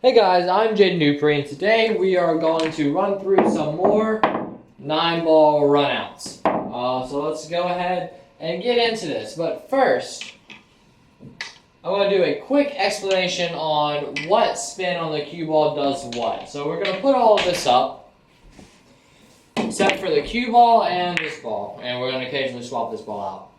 Hey guys, I'm Dupree, and today we are going to run through some more 9-ball runouts. So let's go ahead and get into this. But first, I want to do a quick explanation on what spin on the cue ball does what. So we're going to put all of this up, except for the cue ball and this ball, and we're going to occasionally swap this ball out.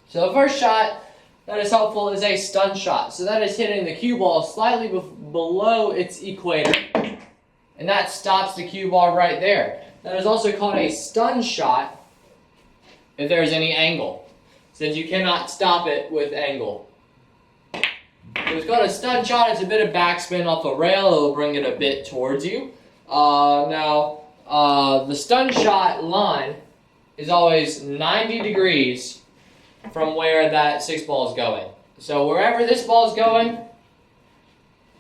So the first shot that is helpful is a stun shot. So that is hitting the cue ball slightly below its equator, and that stops the cue ball right there. That is also called a stun shot if there is any angle, since you cannot stop it with angle. So it's called a stun shot. It's a bit of backspin off a rail. It'll bring it a bit towards you. The stun shot line is always 90 degrees from where that 6-ball is going. So wherever this ball is going,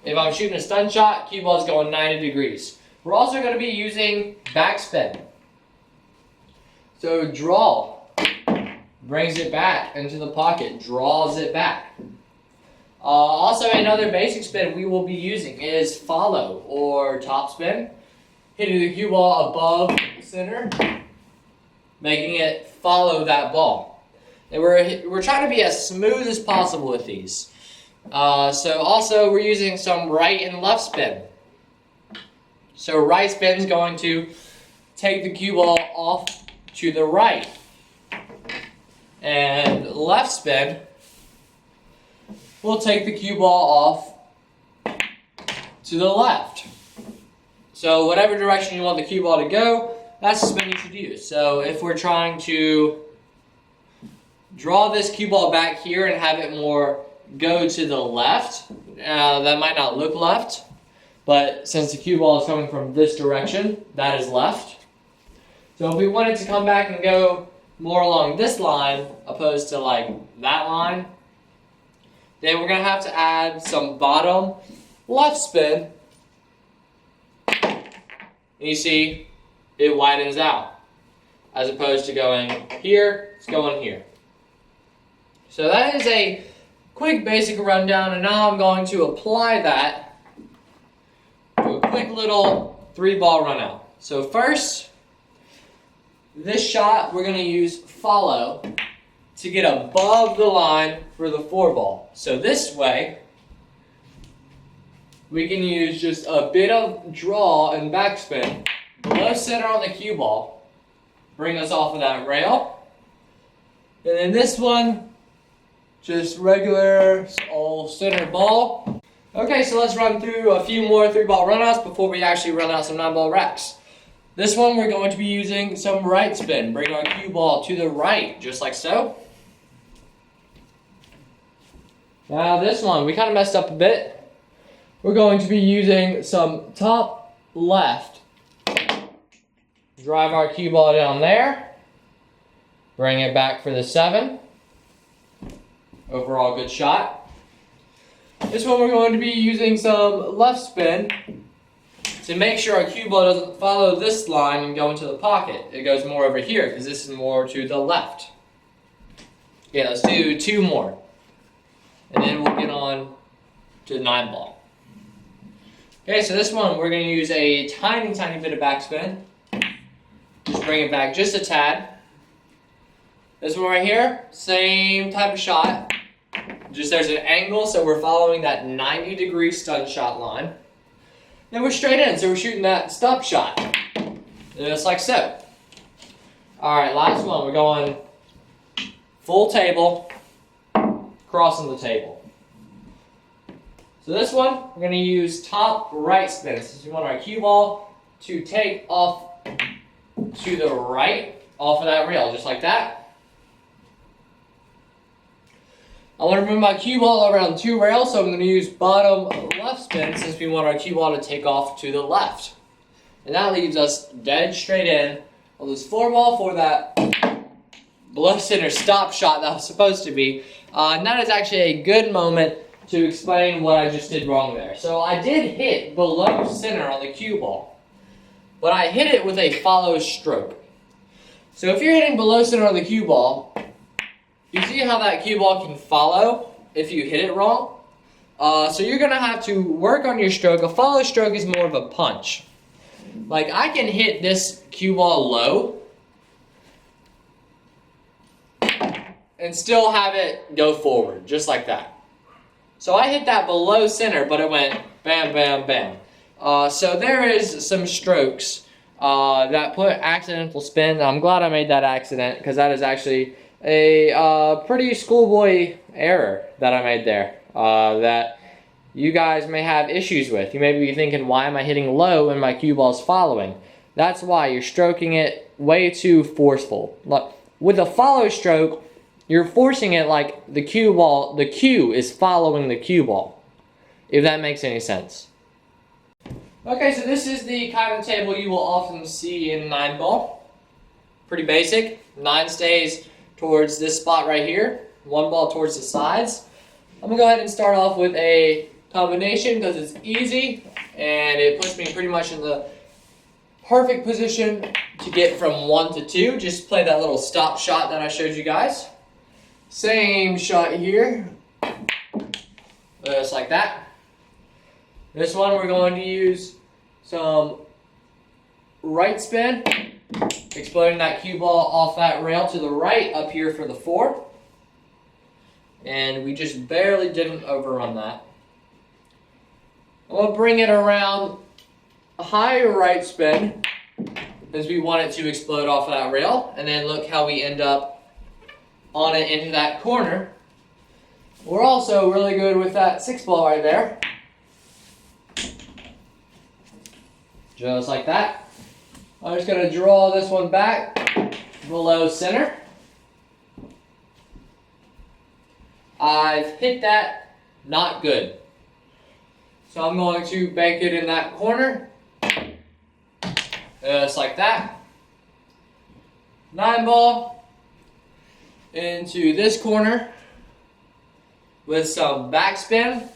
if I'm shooting a stun shot, cue ball is going 90 degrees. We're also going to be using backspin. So draw brings it back into the pocket, draws it back. Also, another basic spin we will be using is follow or top spin, hitting the cue ball above the center, making it follow that ball. And we're trying to be as smooth as possible with these. So also we're using some right and left spin. So right spin is going to take the cue ball off to the right. And left spin will take the cue ball off to the left. So whatever direction you want the cue ball to go, that's the spin you should use. So if we're trying to draw this cue ball back here and have it more go to the left, that might not look left, but since the cue ball is coming from this direction, that is left. So if we want it to come back and go more along this line opposed to like that line, then we're going to have to add some bottom left spin. And you see it widens out as opposed to going here, it's going here. So that is a quick basic rundown, and now I'm going to apply that to a quick little 3-ball runout. So first, this shot we're going to use follow to get above the line for the 4-ball. So this way, we can use just a bit of draw and backspin below center on the cue ball, bring us off of that rail, and then this one, just regular old center ball. Okay, so let's run through a few more 3-ball runouts before we actually run out some 9-ball racks. This one we're going to be using some right spin. Bring our cue ball to the right, just like so. Now this one, we kind of messed up a bit. We're going to be using some top left. Drive our cue ball down there. Bring it back for the 7. Overall good shot. This one we're going to be using some left spin to make sure our cue ball doesn't follow this line and go into the pocket. It goes more over here because this is more to the left. Yeah, let's do 2 more. And then we'll get on to the 9-ball. Okay, so this one we're going to use a tiny bit of backspin. Just bring it back just a tad. This one right here, same type of shot. Just there's an angle, so we're following that 90-degree stun shot line. Then we're straight in, so we're shooting that stop shot. Just like so. Alright, last one. We're going full table, crossing the table. So this one, we're going to use top right spin. Since we want our cue ball to take off to the right, off of that rail, just like that. I want to move my cue ball around 2 rails, so I'm going to use bottom left spin since we want our cue ball to take off to the left. And that leaves us dead straight in on this 4-ball for that below center stop shot that was supposed to be. And that is actually a good moment to explain what I just did wrong there. So I did hit below center on the cue ball, but I hit it with a follow stroke. So if you're hitting below center on the cue ball, you see how that cue ball can follow if you hit it wrong? So you're gonna have to work on your stroke. A follow stroke is more of a punch. Like I can hit this cue ball low and still have it go forward, just like that. So I hit that below center, but it went bam, bam, bam. So there is some strokes that put accidental spin. I'm glad I made that accident because that is actually a pretty schoolboy error that I made there that you guys may have issues with. You may be thinking, why am I hitting low when my cue ball's following? That's why you're stroking it way too forceful. Look, with a follow stroke, you're forcing it like the cue is following the cue ball, if that makes any sense. Okay, so this is the kind of table you will often see in 9-ball. Pretty basic. 9 stays towards this spot right here. 1 ball towards the sides. I'm going to go ahead and start off with a combination because it's easy and it puts me pretty much in the perfect position to get from 1 to 2. Just play that little stop shot that I showed you guys. Same shot here. Just like that. This one we're going to use some right spin, exploding that cue ball off that rail to the right up here for the 4. And we just barely didn't overrun that. I'm going to bring it around a high right spin because we want it to explode off of that rail. And then look how we end up on it into that corner. We're also really good with that 6-ball right there. Just like that. I'm just going to draw this one back below center. I've hit that, not good. So I'm going to bank it in that corner. Just like that. 9-ball into this corner with some backspin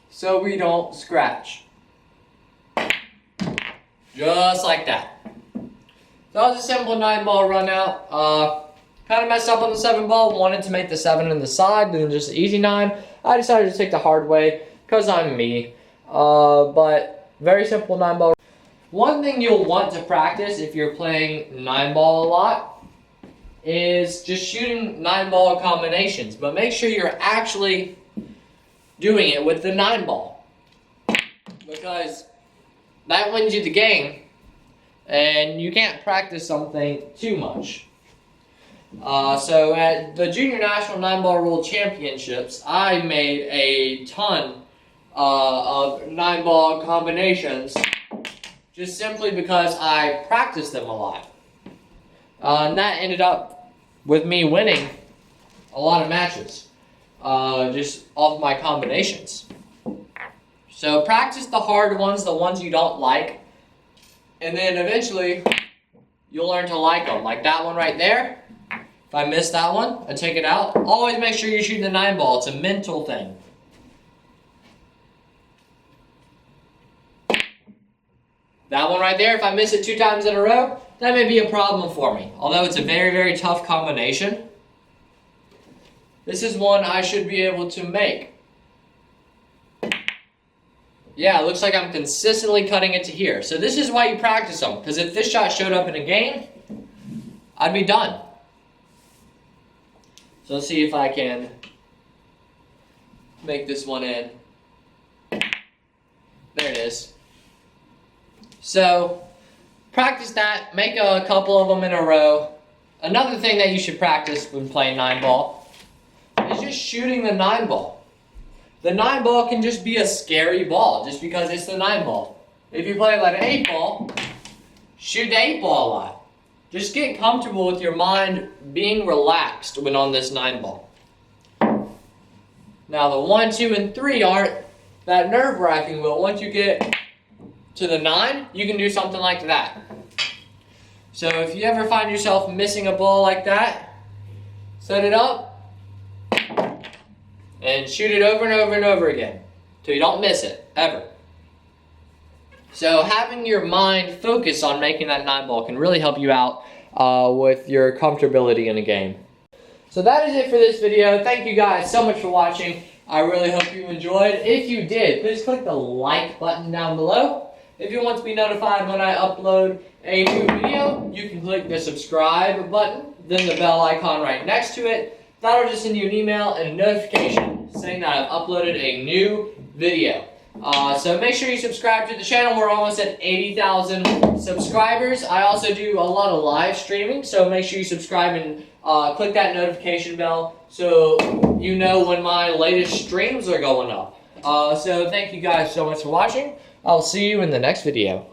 so we don't scratch. Just like that. So that was a simple 9-ball run out. Kind of messed up on the 7-ball. Wanted to make the 7 in the side, then just an easy 9. I decided to take the hard way because I'm me. But very simple 9-ball. One thing you'll want to practice if you're playing 9-ball a lot is just shooting 9-ball combinations. But make sure you're actually doing it with the 9-ball. Because that wins you the game. And you can't practice something too much. So at the Junior National 9-Ball World Championships, I made a ton of 9-ball combinations just simply because I practiced them a lot. And that ended up with me winning a lot of matches just off my combinations. So practice the hard ones, the ones you don't like, and then eventually you'll learn to like them. Like that one right there. If I miss that one, I take it out. Always make sure you're shooting the 9-ball. It's a mental thing. That one right there, if I miss it 2 times in a row, that may be a problem for me. Although it's a very, very tough combination, this is one I should be able to make. Yeah, it looks like I'm consistently cutting it to here. So this is why you practice them. Because if this shot showed up in a game, I'd be done. So let's see if I can make this one in. There it is. So practice that. Make a couple of them in a row. Another thing that you should practice when playing 9-ball is just shooting the 9-ball. The 9-ball can just be a scary ball just because it's the 9-ball. If you play like an 8-ball, shoot the 8-ball a lot. Just get comfortable with your mind being relaxed when on this 9-ball. Now the 1, 2, and 3 aren't that nerve-wracking, but once you get to the 9, you can do something like that. So if you ever find yourself missing a ball like that, set it up and shoot it over and over and over again till you don't miss it, ever. So having your mind focus on making that 9-ball can really help you out with your comfortability in a game. So that is it for this video. Thank you guys so much for watching. I really hope you enjoyed. If you did, please click the like button down below. If you want to be notified when I upload a new video, you can click the subscribe button, then the bell icon right next to it. That'll just send you an email and a notification saying that I've uploaded a new video. So make sure you subscribe to the channel. We're almost at 80,000 subscribers. I also do a lot of live streaming, so make sure you subscribe and click that notification bell so you know when my latest streams are going up. So thank you guys so much for watching. I'll see you in the next video.